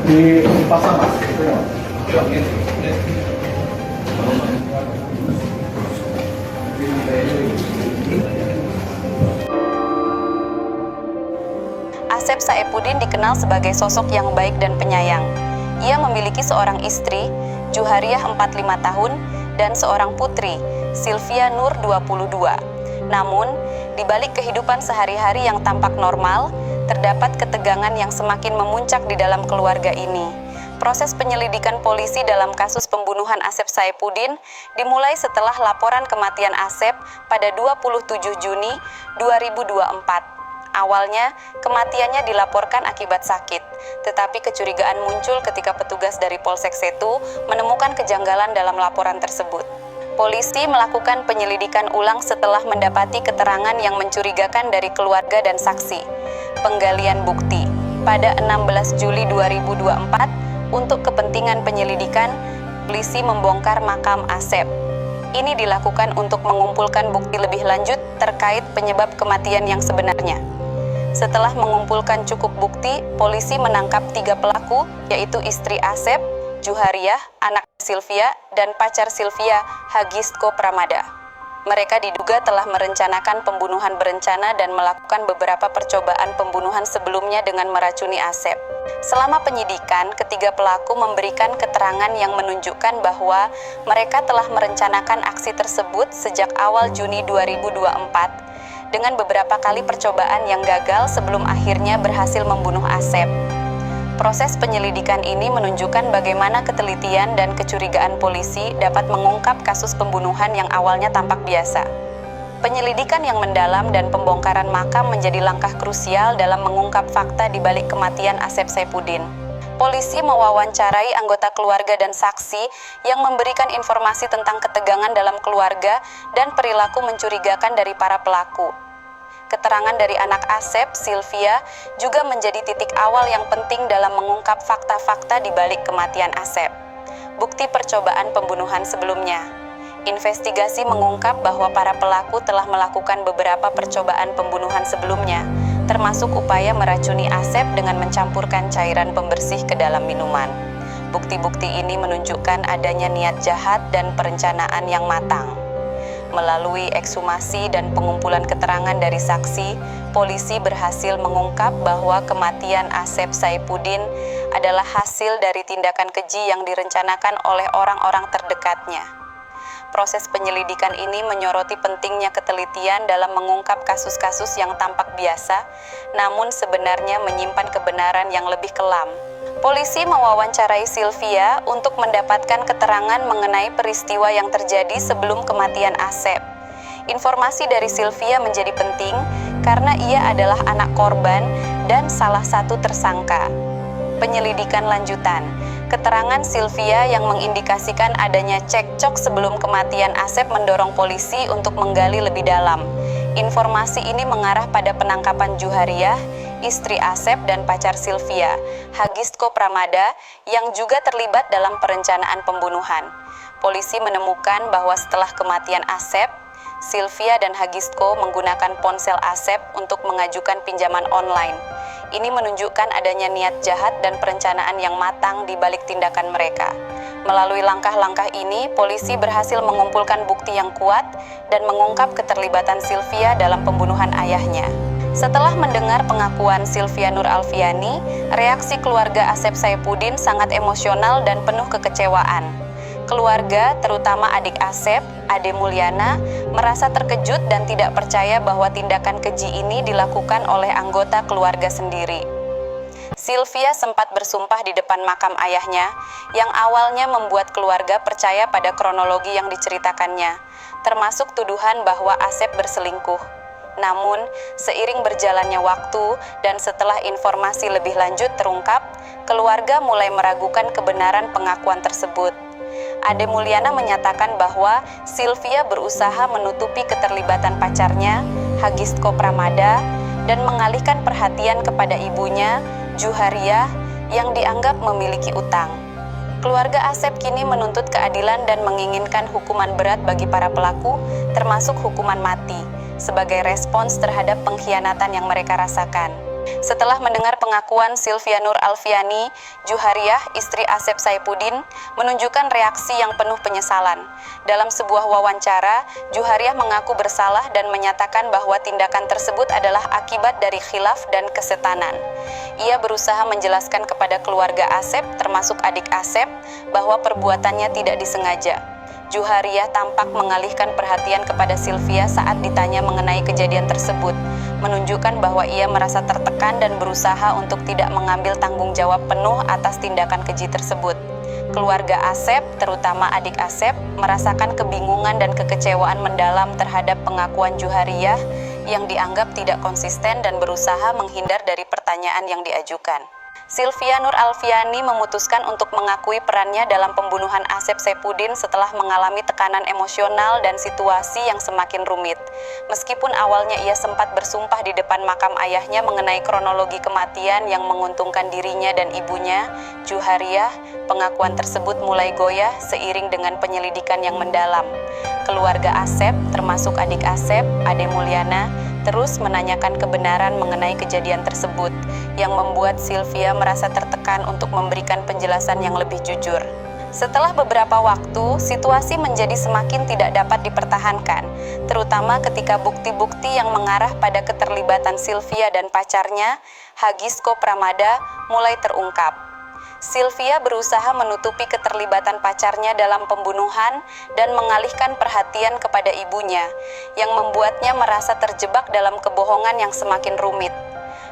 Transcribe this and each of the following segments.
Dipasang mas. Asep Saipudin dikenal sebagai sosok yang baik dan penyayang. Ia memiliki seorang istri, Juhariah 45 tahun, dan seorang putri, Sylvia Nur 22. Namun, di balik kehidupan sehari-hari yang tampak normal, terdapat ketegangan yang semakin memuncak di dalam keluarga ini. Proses penyelidikan polisi dalam kasus pembunuhan Asep Saipudin dimulai setelah laporan kematian Asep pada 27 Juni 2024. Awalnya, kematiannya dilaporkan akibat sakit, tetapi kecurigaan muncul ketika petugas dari Polsek Setu menemukan kejanggalan dalam laporan tersebut. Polisi melakukan penyelidikan ulang setelah mendapati keterangan yang mencurigakan dari keluarga dan saksi. Penggalian bukti. Pada 16 Juli 2024, untuk kepentingan penyelidikan, polisi membongkar makam Asep. Ini dilakukan untuk mengumpulkan bukti lebih lanjut terkait penyebab kematian yang sebenarnya. Setelah mengumpulkan cukup bukti, polisi menangkap 3 pelaku, yaitu istri Asep, Juhariah, anak Sylvia, dan pacar Sylvia, Hagistko Pramada. Mereka diduga telah merencanakan pembunuhan berencana dan melakukan beberapa percobaan pembunuhan sebelumnya dengan meracuni Asep. Selama penyidikan, ketiga pelaku memberikan keterangan yang menunjukkan bahwa mereka telah merencanakan aksi tersebut sejak awal Juni 2024, dengan beberapa kali percobaan yang gagal sebelum akhirnya berhasil membunuh Asep. Proses penyelidikan ini menunjukkan bagaimana ketelitian dan kecurigaan polisi dapat mengungkap kasus pembunuhan yang awalnya tampak biasa. Penyelidikan yang mendalam dan pembongkaran makam menjadi langkah krusial dalam mengungkap fakta di balik kematian Asep Saipudin. Polisi mewawancarai anggota keluarga dan saksi yang memberikan informasi tentang ketegangan dalam keluarga dan perilaku mencurigakan dari para pelaku. Keterangan dari anak Asep, Sylvia, juga menjadi titik awal yang penting dalam mengungkap fakta-fakta di balik kematian Asep. Bukti percobaan pembunuhan sebelumnya. Investigasi mengungkap bahwa para pelaku telah melakukan beberapa percobaan pembunuhan sebelumnya, termasuk upaya meracuni Asep dengan mencampurkan cairan pembersih ke dalam minuman. Bukti-bukti ini menunjukkan adanya niat jahat dan perencanaan yang matang. Melalui ekshumasi dan pengumpulan keterangan dari saksi, polisi berhasil mengungkap bahwa kematian Asep Saipudin adalah hasil dari tindakan keji yang direncanakan oleh orang-orang terdekatnya. Proses penyelidikan ini menyoroti pentingnya ketelitian dalam mengungkap kasus-kasus yang tampak biasa, namun sebenarnya menyimpan kebenaran yang lebih kelam. Polisi mewawancarai Sylvia untuk mendapatkan keterangan mengenai peristiwa yang terjadi sebelum kematian Asep. Informasi dari Sylvia menjadi penting karena ia adalah anak korban dan salah satu tersangka. Penyelidikan lanjutan. Keterangan Sylvia yang mengindikasikan adanya cekcok sebelum kematian Asep mendorong polisi untuk menggali lebih dalam. Informasi ini mengarah pada penangkapan Juhariah, istri Asep dan pacar Sylvia, Hagistko Pramada, yang juga terlibat dalam perencanaan pembunuhan. Polisi menemukan bahwa setelah kematian Asep, Sylvia dan Hagistko menggunakan ponsel Asep untuk mengajukan pinjaman online. Ini menunjukkan adanya niat jahat dan perencanaan yang matang di balik tindakan mereka. Melalui langkah-langkah ini, polisi berhasil mengumpulkan bukti yang kuat dan mengungkap keterlibatan Sylvia dalam pembunuhan ayahnya. Setelah mendengar pengakuan Sylvia Nur Alfiani, reaksi keluarga Asep Saipudin sangat emosional dan penuh kekecewaan. Keluarga, terutama adik Asep, Ade Mulyana, merasa terkejut dan tidak percaya bahwa tindakan keji ini dilakukan oleh anggota keluarga sendiri. Sylvia sempat bersumpah di depan makam ayahnya, yang awalnya membuat keluarga percaya pada kronologi yang diceritakannya, termasuk tuduhan bahwa Asep berselingkuh. Namun, seiring berjalannya waktu dan setelah informasi lebih lanjut terungkap, keluarga mulai meragukan kebenaran pengakuan tersebut. Ade Mulyana menyatakan bahwa Sylvia berusaha menutupi keterlibatan pacarnya, Hagistko Pramada, dan mengalihkan perhatian kepada ibunya, Juhariah, yang dianggap memiliki utang. Keluarga Asep kini menuntut keadilan dan menginginkan hukuman berat bagi para pelaku, termasuk hukuman mati, sebagai respons terhadap pengkhianatan yang mereka rasakan. Setelah mendengar pengakuan Sylvia Nur Alfiani, Juhariah, istri Asep Saipuddin, menunjukkan reaksi yang penuh penyesalan. Dalam sebuah wawancara, Juhariah mengaku bersalah dan menyatakan bahwa tindakan tersebut adalah akibat dari khilaf dan kesetanan. Ia berusaha menjelaskan kepada keluarga Asep, termasuk adik Asep, bahwa perbuatannya tidak disengaja. Juhariah tampak mengalihkan perhatian kepada Sylvia saat ditanya mengenai kejadian tersebut, menunjukkan bahwa ia merasa tertekan dan berusaha untuk tidak mengambil tanggung jawab penuh atas tindakan keji tersebut. Keluarga Asep, terutama adik Asep, merasakan kebingungan dan kekecewaan mendalam terhadap pengakuan Juhariah yang dianggap tidak konsisten dan berusaha menghindar dari pertanyaan yang diajukan. Sylvia Nur Alfiani memutuskan untuk mengakui perannya dalam pembunuhan Asep Saipuddin setelah mengalami tekanan emosional dan situasi yang semakin rumit. Meskipun awalnya ia sempat bersumpah di depan makam ayahnya mengenai kronologi kematian yang menguntungkan dirinya dan ibunya, Juhariah, pengakuan tersebut mulai goyah seiring dengan penyelidikan yang mendalam. Keluarga Asep, termasuk adik Asep, Ade Mulyana, terus menanyakan kebenaran mengenai kejadian tersebut, yang membuat Sylvia merasa tertekan untuk memberikan penjelasan yang lebih jujur. Setelah beberapa waktu, situasi menjadi semakin tidak dapat dipertahankan, terutama ketika bukti-bukti yang mengarah pada keterlibatan Sylvia dan pacarnya, Hagisko Pramada, mulai terungkap. Sylvia berusaha menutupi keterlibatan pacarnya dalam pembunuhan dan mengalihkan perhatian kepada ibunya, yang membuatnya merasa terjebak dalam kebohongan yang semakin rumit.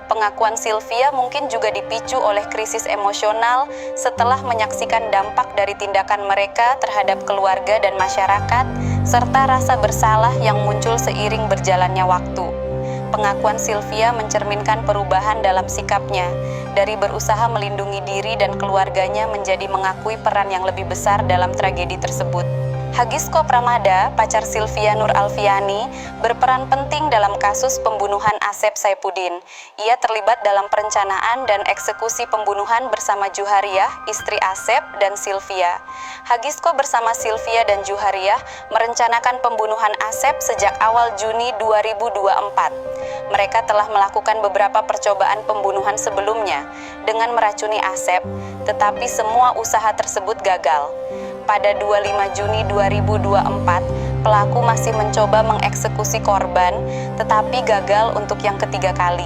Pengakuan Sylvia mungkin juga dipicu oleh krisis emosional setelah menyaksikan dampak dari tindakan mereka terhadap keluarga dan masyarakat, serta rasa bersalah yang muncul seiring berjalannya waktu. Pengakuan Sylvia mencerminkan perubahan dalam sikapnya, dari berusaha melindungi diri dan keluarganya menjadi mengakui peran yang lebih besar dalam tragedi tersebut. Hagisko Pramada, pacar Sylvia Nur Alfiani, berperan penting dalam kasus pembunuhan Asep Saipuddin. Ia terlibat dalam perencanaan dan eksekusi pembunuhan bersama Juhariah, istri Asep, dan Sylvia. Hagisko bersama Sylvia dan Juhariah merencanakan pembunuhan Asep sejak awal Juni 2024. Mereka telah melakukan beberapa percobaan pembunuhan sebelumnya dengan meracuni Asep, tetapi semua usaha tersebut gagal. Pada 25 Juni 2024, pelaku masih mencoba mengeksekusi korban, tetapi gagal untuk yang ketiga kali.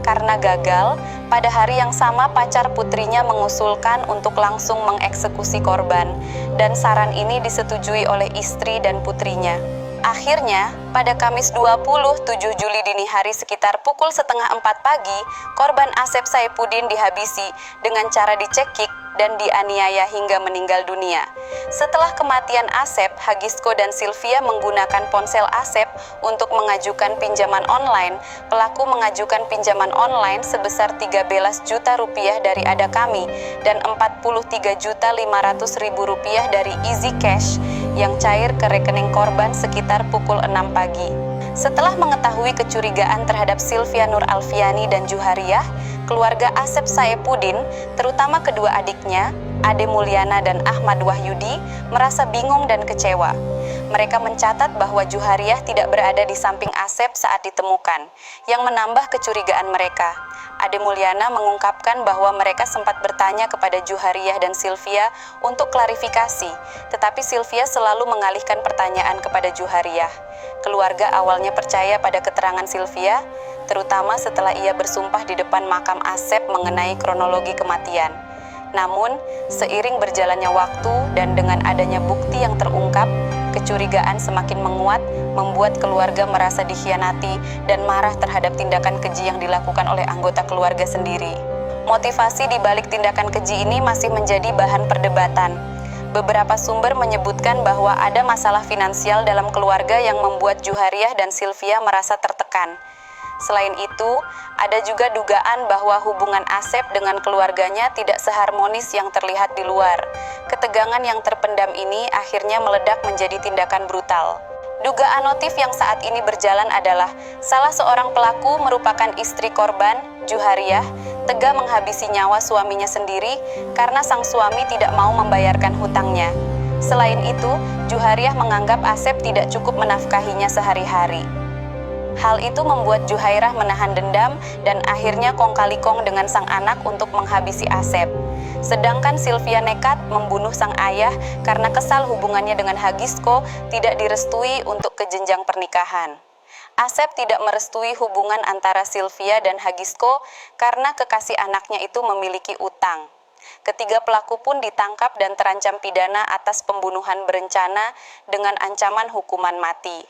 Karena gagal, pada hari yang sama pacar putrinya mengusulkan untuk langsung mengeksekusi korban, dan saran ini disetujui oleh istri dan putrinya. Akhirnya, pada Kamis 27 Juli dini hari sekitar pukul 3:30 pagi, korban Asep Saipuddin dihabisi dengan cara dicekik dan dianiaya hingga meninggal dunia. Setelah kematian Asep, Hagisko dan Sylvia menggunakan ponsel Asep untuk mengajukan pinjaman online. Pelaku mengajukan pinjaman online sebesar 13 juta rupiah dari Ada Kami dan 43.500.000 rupiah dari Easy Cash yang cair ke rekening korban sekitar pukul 6 pagi. Setelah mengetahui kecurigaan terhadap Sylvia Nur Alfiani dan Juhariah, keluarga Asep Saipuddin, terutama kedua adiknya, Ade Mulyana dan Ahmad Wahyudi, merasa bingung dan kecewa. Mereka mencatat bahwa Juhariah tidak berada di samping Asep saat ditemukan, yang menambah kecurigaan mereka. Ade Mulyana mengungkapkan bahwa mereka sempat bertanya kepada Juhariah dan Sylvia untuk klarifikasi, tetapi Sylvia selalu mengalihkan pertanyaan kepada Juhariah. Keluarga awalnya percaya pada keterangan Sylvia, terutama setelah ia bersumpah di depan makam Asep mengenai kronologi kematian. Namun, seiring berjalannya waktu dan dengan adanya bukti yang terungkap, kecurigaan semakin menguat, membuat keluarga merasa dikhianati dan marah terhadap tindakan keji yang dilakukan oleh anggota keluarga sendiri. Motivasi di balik tindakan keji ini masih menjadi bahan perdebatan. Beberapa sumber menyebutkan bahwa ada masalah finansial dalam keluarga yang membuat Juhariah dan Sylvia merasa tertekan. Selain itu, ada juga dugaan bahwa hubungan Asep dengan keluarganya tidak seharmonis yang terlihat di luar. Ketegangan yang terpendam ini akhirnya meledak menjadi tindakan brutal. Dugaan motif yang saat ini berjalan adalah salah seorang pelaku merupakan istri korban, Juhariah, tega menghabisi nyawa suaminya sendiri karena sang suami tidak mau membayarkan hutangnya. Selain itu, Juhariah menganggap Asep tidak cukup menafkahinya sehari-hari. Hal itu membuat Juhairah menahan dendam dan akhirnya kong kali kong dengan sang anak untuk menghabisi Asep. Sedangkan Sylvia nekat membunuh sang ayah karena kesal hubungannya dengan Hagisko tidak direstui untuk ke jenjang pernikahan. Asep tidak merestui hubungan antara Sylvia dan Hagisko karena kekasih anaknya itu memiliki utang. Ketiga pelaku pun ditangkap dan terancam pidana atas pembunuhan berencana dengan ancaman hukuman mati.